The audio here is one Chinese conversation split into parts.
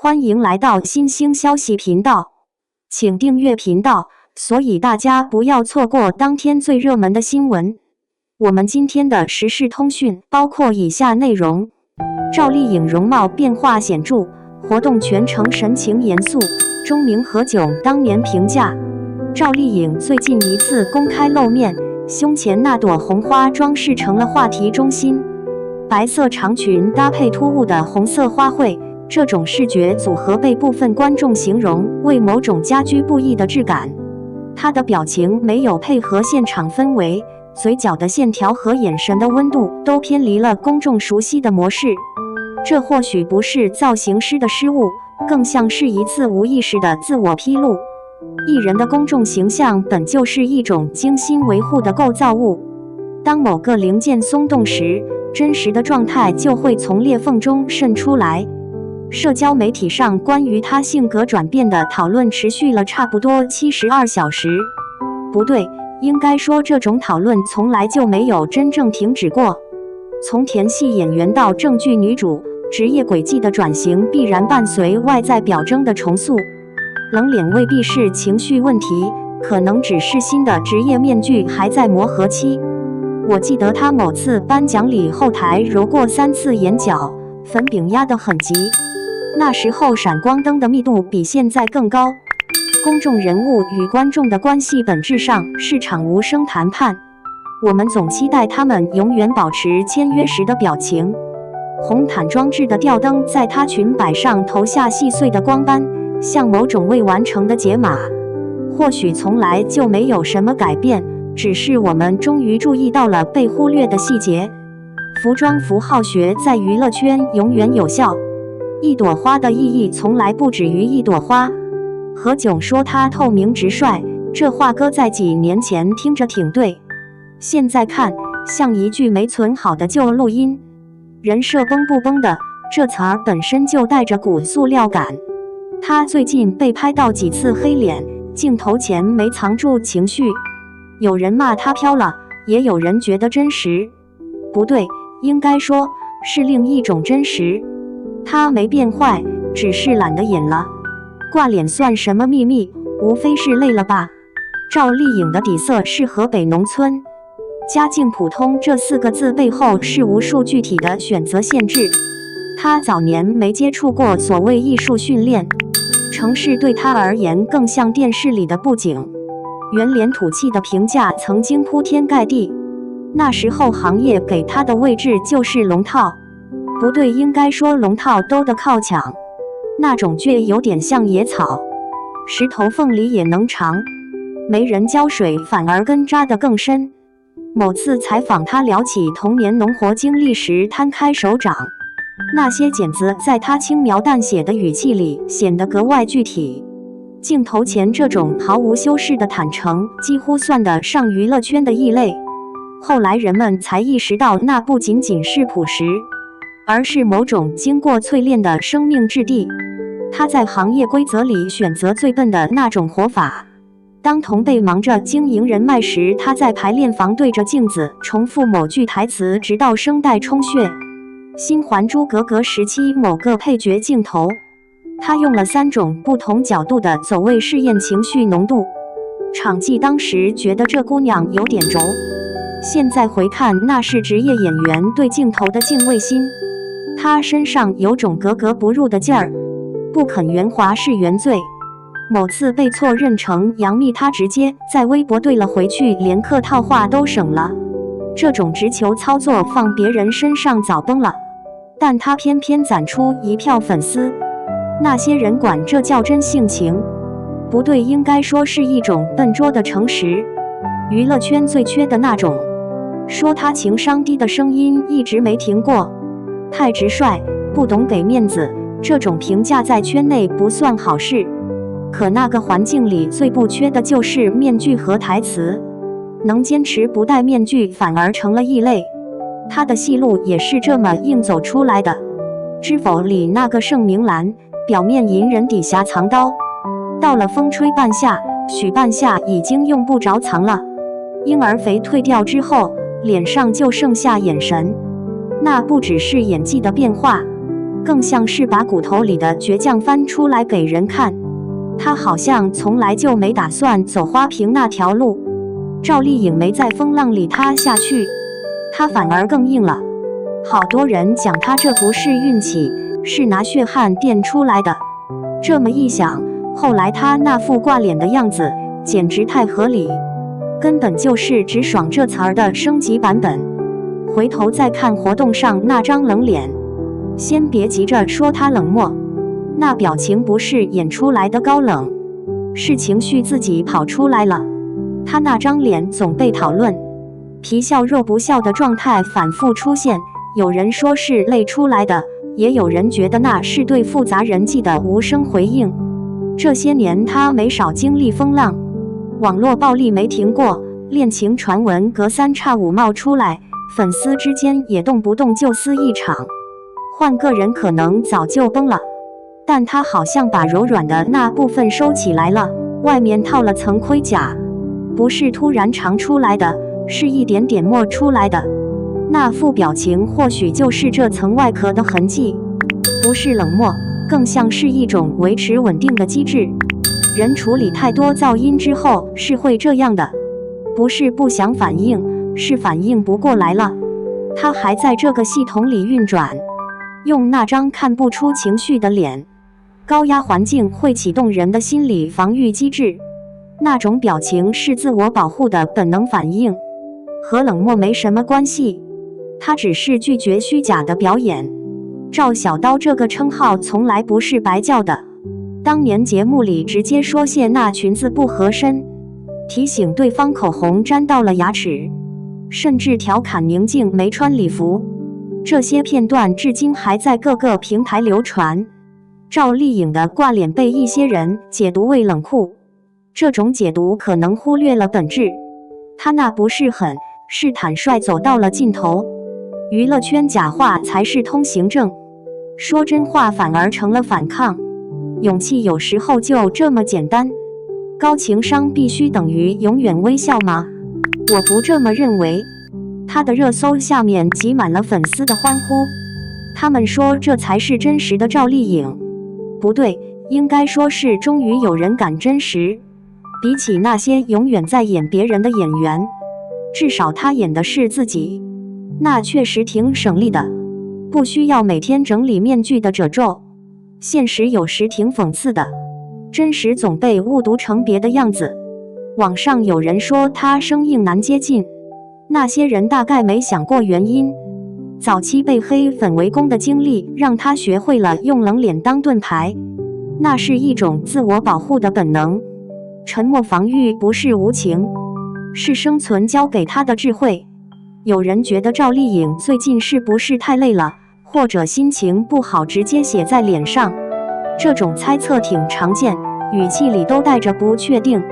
欢迎来到新兴消息频道，请订阅频道，所以大家不要错过当天最热门的新闻。我们今天的时事通讯包括以下内容：赵丽颖容貌变化显著，活动全程神情严肃。钟明何炅当年评价，赵丽颖最近一次公开露面，胸前那朵红花装饰成了话题中心，白色长裙搭配突兀的红色花卉。这种视觉组合被部分观众形容为某种家居不易的质感。他的表情没有配合现场氛围，嘴角的线条和眼神的温度都偏离了公众熟悉的模式。这或许不是造型师的失误，更像是一次无意识的自我披露。艺人的公众形象本就是一种精心维护的构造物，当某个零件松动时，真实的状态就会从裂缝中渗出来。社交媒体上关于他性格转变的讨论持续了差不多72小时。不对，应该说这种讨论从来就没有真正停止过。从甜戏演员到正剧女主，职业轨迹的转型必然伴随外在表征的重塑。冷脸未必是情绪问题，可能只是新的职业面具还在磨合期。我记得他某次颁奖礼后台揉过3次眼角，粉饼压得很急。那时候闪光灯的密度比现在更高。公众人物与观众的关系本质上是场无声谈判，我们总期待他们永远保持签约时的表情。红毯装置的吊灯在她裙摆上投下细碎的光斑，像某种未完成的解码。或许从来就没有什么改变，只是我们终于注意到了被忽略的细节。服装符号学在娱乐圈永远有效。一朵花的意义从来不止于一朵花。何炅说他透明直率，这话搁在几年前听着挺对，现在看像一句没存好的旧录音。人设崩不崩的，这词儿本身就带着股塑料感。他最近被拍到几次黑脸，镜头前没藏住情绪。有人骂他飘了，也有人觉得真实。不对，应该说是另一种真实。他没变坏，只是懒得演了。挂脸算什么秘密，无非是累了吧。赵丽颖的底色是河北农村，家境普通这4个字背后是无数具体的选择限制。她早年没接触过所谓艺术训练，城市对她而言更像电视里的布景。圆脸土气的评价曾经铺天盖地，那时候行业给她的位置就是龙套。不对，应该说龙套兜得靠墙，那种倔有点像野草，石头缝里也能长，没人浇水反而根扎得更深。某次采访他聊起童年农活经历时摊开手掌，那些茧子在他轻描淡写的语气里显得格外具体。镜头前这种毫无修饰的坦诚几乎算得上娱乐圈的异类。后来人们才意识到那不仅仅是朴实，而是某种经过淬炼的生命质地。他在行业规则里选择最笨的那种活法。当同辈忙着经营人脉时，他在排练房对着镜子重复某句台词，直到声带充血。新《还珠格格》时期某个配角镜头，他用了3种不同角度的走位试验情绪浓度。场记当时觉得这姑娘有点轴，现在回看那是职业演员对镜头的敬畏心。他身上有种格格不入的劲儿，不肯圆滑是原罪。某次被错认成杨幂，他直接在微博怼了回去，连客套话都省了。这种直球操作放别人身上早崩了，但他偏偏攒出一票粉丝。那些人管这叫真性情，不对，应该说是一种笨拙的诚实。娱乐圈最缺的那种。说他情商低的声音一直没停过。太直率，不懂给面子，这种评价在圈内不算好事。可那个环境里最不缺的就是面具和台词，能坚持不戴面具反而成了异类。他的戏路也是这么硬走出来的。《知否》里那个盛明兰，表面隐忍底下藏刀，到了风吹半夏、许半夏已经用不着藏了。婴儿肥退掉之后，脸上就剩下眼神。那不只是演技的变化，更像是把骨头里的倔强翻出来给人看。他好像从来就没打算走花瓶那条路。赵丽颖没在风浪里塌下去，她反而更硬了。好多人讲她这不是运气，是拿血汗垫出来的。这么一想，后来她那副挂脸的样子简直太合理，根本就是直爽这词儿的升级版本。回头再看活动上那张冷脸，先别急着说她冷漠，那表情不是演出来的高冷，是情绪自己跑出来了。她那张脸总被讨论，皮笑肉不笑的状态反复出现，有人说是累出来的，也有人觉得那是对复杂人际的无声回应。这些年她没少经历风浪，网络暴力没停过，恋情传闻隔三差五冒出来，粉丝之间也动不动就撕一场。换个人可能早就崩了，但她好像把柔软的那部分收起来了，外面套了层盔甲，不是突然长出来的，是一点点磨出来的。那副表情或许就是这层外壳的痕迹，不是冷漠，更像是一种维持稳定的机制。人处理太多噪音之后是会这样的，不是不想反应，是反应不过来了。他还在这个系统里运转，用那张看不出情绪的脸。高压环境会启动人的心理防御机制，那种表情是自我保护的本能反应，和冷漠没什么关系。他只是拒绝虚假的表演。赵小刀这个称号从来不是白叫的，当年节目里直接说谢娜裙子不合身，提醒对方口红沾到了牙齿，甚至调侃宁静没穿礼服。这些片段至今还在各个平台流传。赵丽颖的挂脸被一些人解读为冷酷，这种解读可能忽略了本质，她那不是狠，是坦率走到了尽头。娱乐圈假话才是通行证，说真话反而成了反抗。勇气有时候就这么简单。高情商必须等于永远微笑吗？我不这么认为。他的热搜下面挤满了粉丝的欢呼，他们说这才是真实的赵丽颖。不对，应该说是终于有人敢真实。比起那些永远在演别人的演员，至少他演的是自己，那确实挺省力的，不需要每天整理面具的褶皱。现实有时挺讽刺的，真实总被误读成别的样子。网上有人说他生硬难接近，那些人大概没想过原因。早期被黑粉围攻的经历让他学会了用冷脸当盾牌，那是一种自我保护的本能。沉默防御不是无情，是生存教给他的智慧。有人觉得赵丽颖最近是不是太累了，或者心情不好直接写在脸上，这种猜测挺常见，语气里都带着不确定。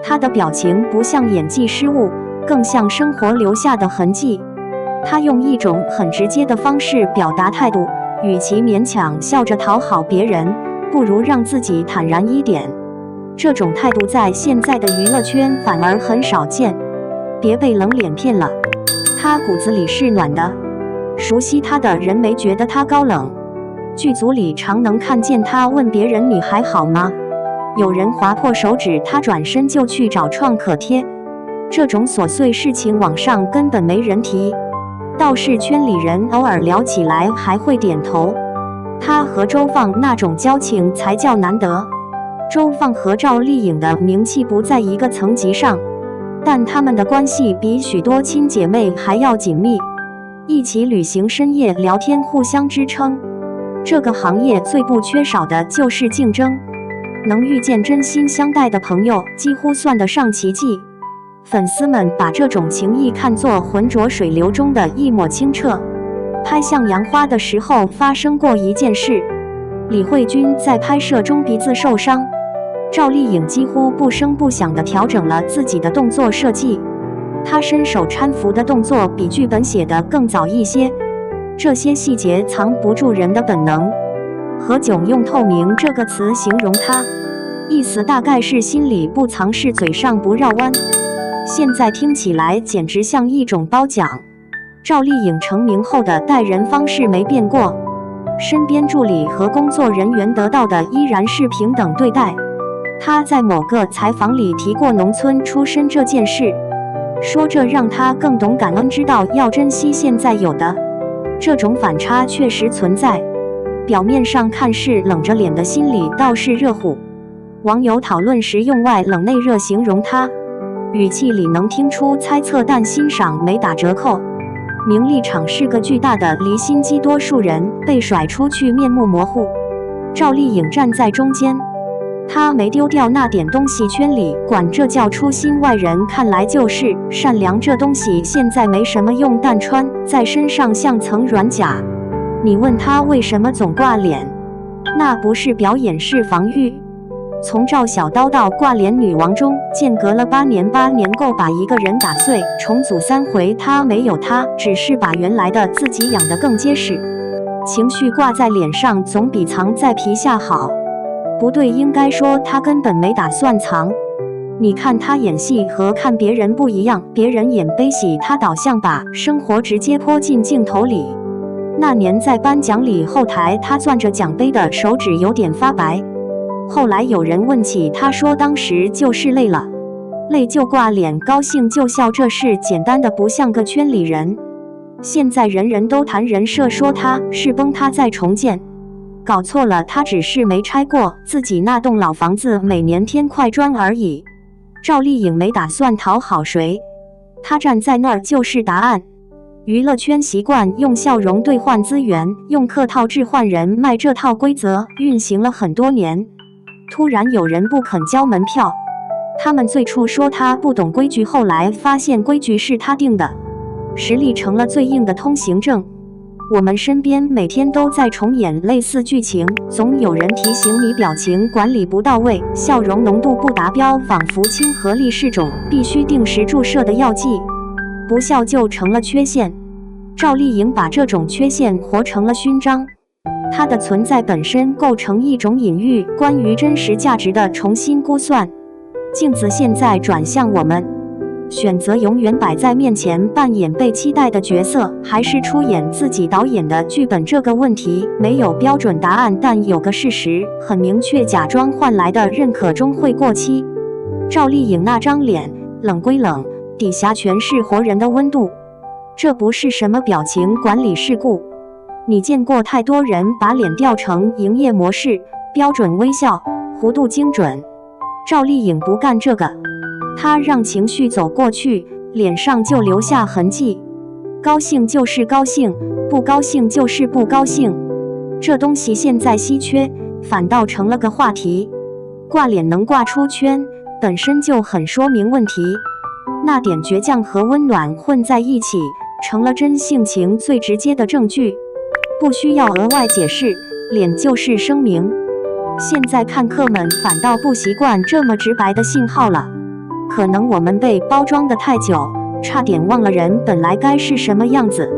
她的表情不像演技失误，更像生活留下的痕迹。她用一种很直接的方式表达态度，与其勉强笑着讨好别人，不如让自己坦然一点。这种态度在现在的娱乐圈反而很少见。别被冷脸骗了，她骨子里是暖的。熟悉她的人没觉得她高冷，剧组里常能看见她问别人你还好吗？有人划破手指，她转身就去找创可贴。这种琐碎事情网上根本没人提，倒是圈里人偶尔聊起来还会点头。她和周放那种交情才叫难得。周放和赵丽颖的名气不在一个层级上，但他们的关系比许多亲姐妹还要紧密，一起旅行、深夜聊天，互相支撑。这个行业最不缺少的就是竞争，能遇见真心相待的朋友几乎算得上奇迹。粉丝们把这种情谊看作浑浊水流中的一抹清澈。拍《向阳花》的时候发生过一件事，李慧君在拍摄中鼻子受伤，赵丽颖几乎不声不响地调整了自己的动作设计，她伸手搀扶的动作比剧本写得更早一些。这些细节藏不住人的本能。何炅用透明这个词形容她，意思大概是心里不藏事，嘴上不绕弯。现在听起来简直像一种褒奖。赵丽颖成名后的待人方式没变过，身边助理和工作人员得到的依然是平等对待。他在某个采访里提过农村出身这件事，说这让他更懂感恩，知道要珍惜现在有的。这种反差确实存在，表面上看是冷着脸的，心里倒是热乎。网友讨论时用外冷内热形容他，语气里能听出猜测，但欣赏没打折扣。名利场是个巨大的离心机，多数人被甩出去面目模糊。赵丽颖站在中间，她没丢掉那点东西，圈里管这叫初心，外人看来就是善良。这东西现在没什么用，但穿在身上像层软甲。你问她为什么总挂脸，那不是表演，是防御。从赵小刀到挂脸女王中间隔了8年，8年够把一个人打碎重组3回。他没有他，只是把原来的自己养得更结实。情绪挂在脸上总比藏在皮下好。不对，应该说他根本没打算藏。你看他演戏和看别人不一样，别人演悲喜，他倒像把生活直接泼进镜头里。那年在颁奖礼后台，他攥着奖杯的手指有点发白。后来有人问起，他说当时就是累了，累就挂脸，高兴就笑，这事简单的不像个圈里人。现在人人都谈人设，说他是崩塌再重建，搞错了，他只是没拆过自己那栋老房子，每年添块砖而已。赵丽颖没打算讨好谁，她站在那儿就是答案。娱乐圈习惯用笑容兑换资源，用客套置换人脉，这套规则运行了很多年。突然有人不肯交门票，他们最初说他不懂规矩，后来发现规矩是他定的，实力成了最硬的通行证。我们身边每天都在重演类似剧情，总有人提醒你表情管理不到位，笑容浓度不达标，仿佛亲和力是种必须定时注射的药剂，不笑就成了缺陷。赵丽颖把这种缺陷活成了勋章。它的存在本身构成一种隐喻，关于真实价值的重新估算。镜子现在转向我们，选择永远摆在面前，扮演被期待的角色，还是出演自己导演的剧本？这个问题没有标准答案，但有个事实很明确，假装换来的认可终会过期。赵丽颖那张脸，冷归冷，底下全是活人的温度。这不是什么表情管理事故。你见过太多人把脸调成营业模式，标准微笑，弧度精准。赵丽颖不干这个，她让情绪走过去，脸上就留下痕迹。高兴就是高兴，不高兴就是不高兴。这东西现在稀缺，反倒成了个话题。挂脸能挂出圈，本身就很说明问题。那点倔强和温暖混在一起，成了真性情最直接的证据。不需要额外解释，脸就是声明。现在看客们反倒不习惯这么直白的信号了，可能我们被包装得太久，差点忘了人本来该是什么样子。